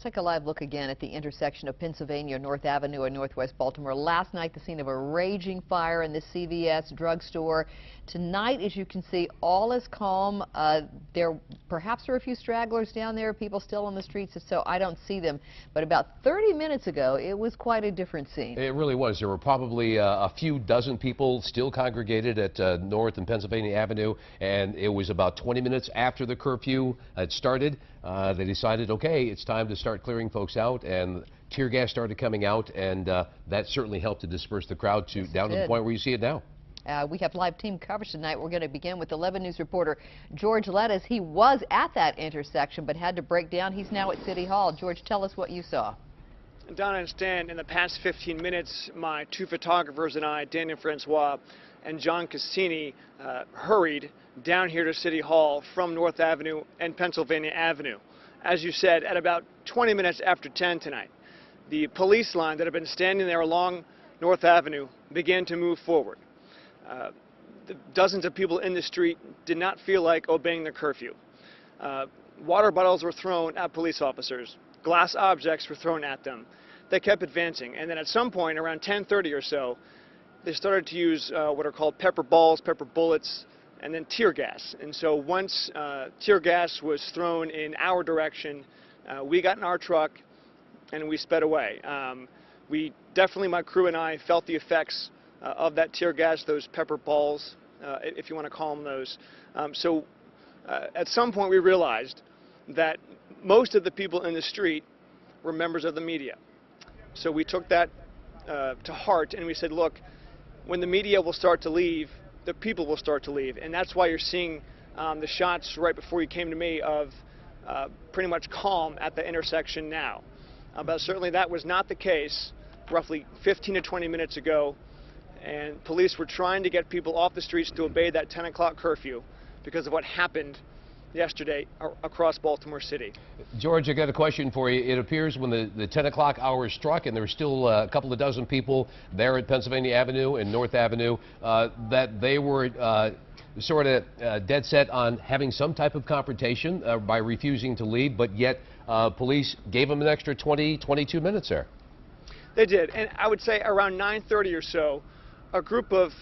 take a live look again at the intersection of Pennsylvania North Avenue and Northwest Baltimore. Last night, the scene of a raging fire in the CVS drugstore. Tonight, as you can see, all is calm. There perhaps are a few stragglers down there, people still on the streets, so I don't see them. But about 30 minutes ago, it was quite a different scene. It really was. There were probably a few dozen people still congregated at North and Pennsylvania Avenue, and it was about 20 minutes after the curfew had started. They decided, okay, it's time to start clearing folks out, and tear gas started coming out, and that certainly helped to disperse the crowd down to the point where you see it now. We have live team coverage tonight. We're going to begin with 11 News reporter George Lettuce. He was at that intersection but had to break down. He's now at City Hall. George, tell us what you saw. Donna and Stan, in the past 15 minutes, my two photographers and I, Daniel Francois and John Cassini, hurried down here to City Hall from North Avenue and Pennsylvania Avenue. As you said, at about 20 minutes after 10 tonight, the police line that had been standing there along North Avenue began to move forward. The dozens of people in the street did not feel like obeying the curfew. Water bottles were thrown at police officers. Glass objects were thrown at them. They kept advancing, and then at some point, around 10:30 or so, they started to use what are called pepper balls, pepper bullets, and then tear gas. And so once tear gas was thrown in our direction, we got in our truck and we sped away. We definitely, my crew and I, felt the effects of that tear gas, those pepper balls, if you want to call them those. At some point we realized that most of the people in the street were members of the media. So we took that to heart, and we said, look, when the media will start to leave, the people will start to leave. And that's why you're seeing the shots right before you came to me of pretty much calm at the intersection now. But certainly that was not the case roughly 15 to 20 minutes ago, and police were trying to get people off the streets to obey that 10 o'clock curfew because of what happened yesterday across Baltimore City. George, I got a question for you. It appears when the 10 o'clock hour struck and there were still a couple of dozen people there at Pennsylvania Avenue and North Avenue, that they were sort of dead set on having some type of confrontation by refusing to leave, but yet police gave them an extra 22 minutes there. They did, and I would say around 9:30 or so, a group of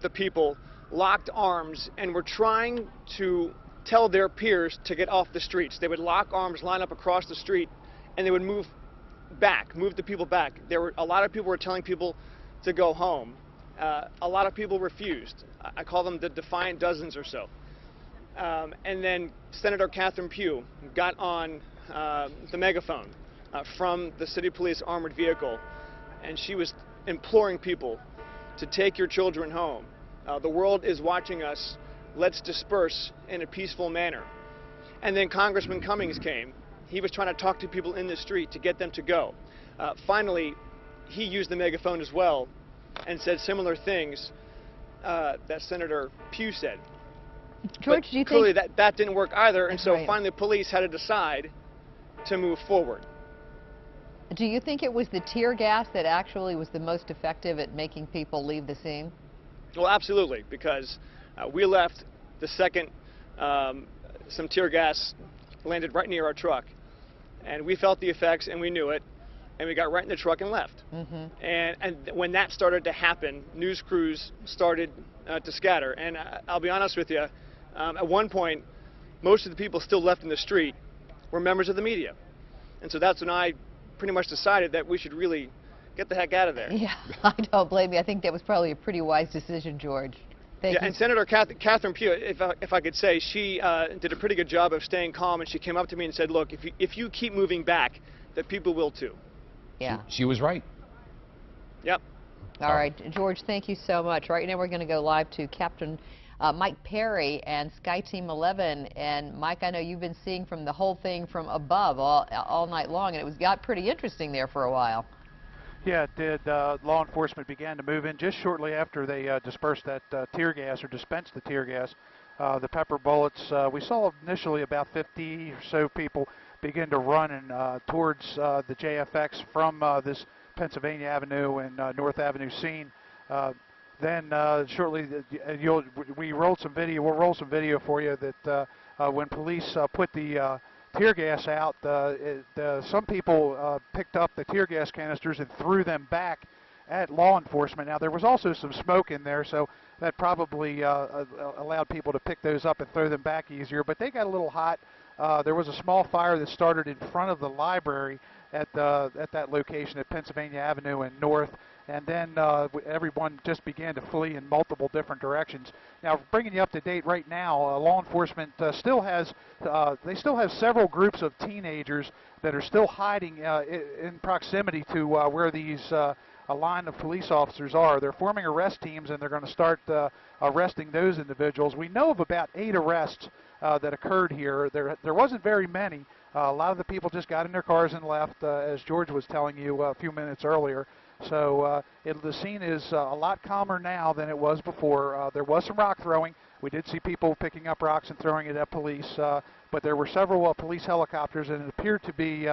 the people locked arms and were trying to tell their peers to get off the streets. They would lock arms, line up across the street, and they would move the people back. A lot of people were telling people to go home. A lot of people refused. I call them the defiant dozens or so. And then Senator Catherine Pugh got on the megaphone from the city police armored vehicle, and she was imploring people to take your children home. The world is watching us. Let's disperse in a peaceful manner. And then Congressman Cummings came. He was trying to talk to people in the street to get them to go. Finally, he used the megaphone as well and said similar things that Senator Pugh said. George, do you clearly think that didn't work either, and so right. finally police had to decide to move forward. Do you think it was the tear gas that actually was the most effective at making people leave the scene? Well, absolutely, because we left the second some tear gas landed right near our truck, and we felt the effects and we knew it, and we got right in the truck and left. And when that started to happen, news crews started to scatter, and I'll be honest with you, at one point most of the people still left in the street were members of the media, and so that's when I pretty much decided that we should really get the heck out of there. Yeah, I don't blame you. I think that was probably a pretty wise decision, George. Thank you. And Senator Catherine Pugh, if I could say, she did a pretty good job of staying calm, and she came up to me and said, look, if you keep moving back, the people will too. Yeah. She was right. Yep. All right, George, thank you so much. Right now we're going to go live to Captain Mike Perry and Sky Team 11. And Mike, I know you've been seeing from the whole thing from above all night long, and it got pretty interesting there for a while. Yeah, it did. Law enforcement began to move in just shortly after they dispersed that tear gas, or dispensed the tear gas. The pepper bullets, we saw initially about 50 or so people begin to run towards the JFX from this Pennsylvania Avenue and North Avenue scene. Then shortly, we rolled some video. We'll roll some video for you that when police put the tear gas out, some people picked up the tear gas canisters and threw them back at law enforcement. Now, there was also some smoke in there, so that probably allowed people to pick those up and throw them back easier, but they got a little hot. There was a small fire that started in front of the library at that location at Pennsylvania Avenue and North, and then everyone just began to flee in multiple different directions. Now, bringing you up to date right now, law enforcement still has several groups of teenagers that are still hiding in proximity to where these a line of police officers are. They're forming arrest teams, and they're going to start arresting those individuals. We know of about 8 arrests that occurred here. There wasn't very many. A lot of the people just got in their cars and left, as George was telling you a few minutes earlier. So the scene is a lot calmer now than it was before. There was some rock throwing. We did see people picking up rocks and throwing it at police, but there were several police helicopters, and it appeared to be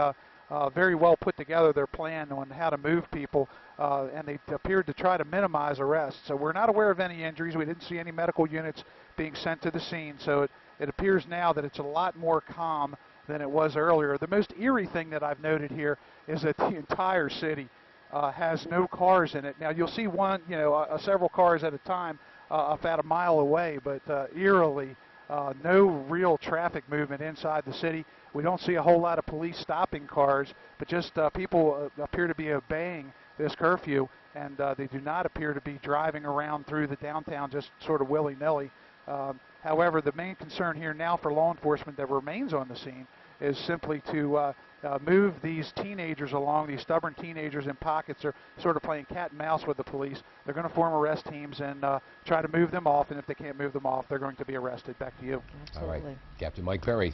very well put together, their plan on how to move people, and they appeared to try to minimize arrests. So we're not aware of any injuries. We didn't see any medical units being sent to the scene, so it appears now that it's a lot more calm than it was earlier. The most eerie thing that I've noted here is that the entire city has no cars in it. Now, you'll see one, several cars at a time about a mile away, but eerily, no real traffic movement inside the city. We don't see a whole lot of police stopping cars, but just people appear to be obeying this curfew, and they do not appear to be driving around through the downtown just sort of willy-nilly. However, the main concern here now for law enforcement that remains on the scene is simply to move these teenagers along. These stubborn teenagers in pockets are sort of playing cat and mouse with the police. They're going to form arrest teams and try to move them off, and if they can't move them off, they're going to be arrested. Back to you. Absolutely. All right. Captain Mike Perry.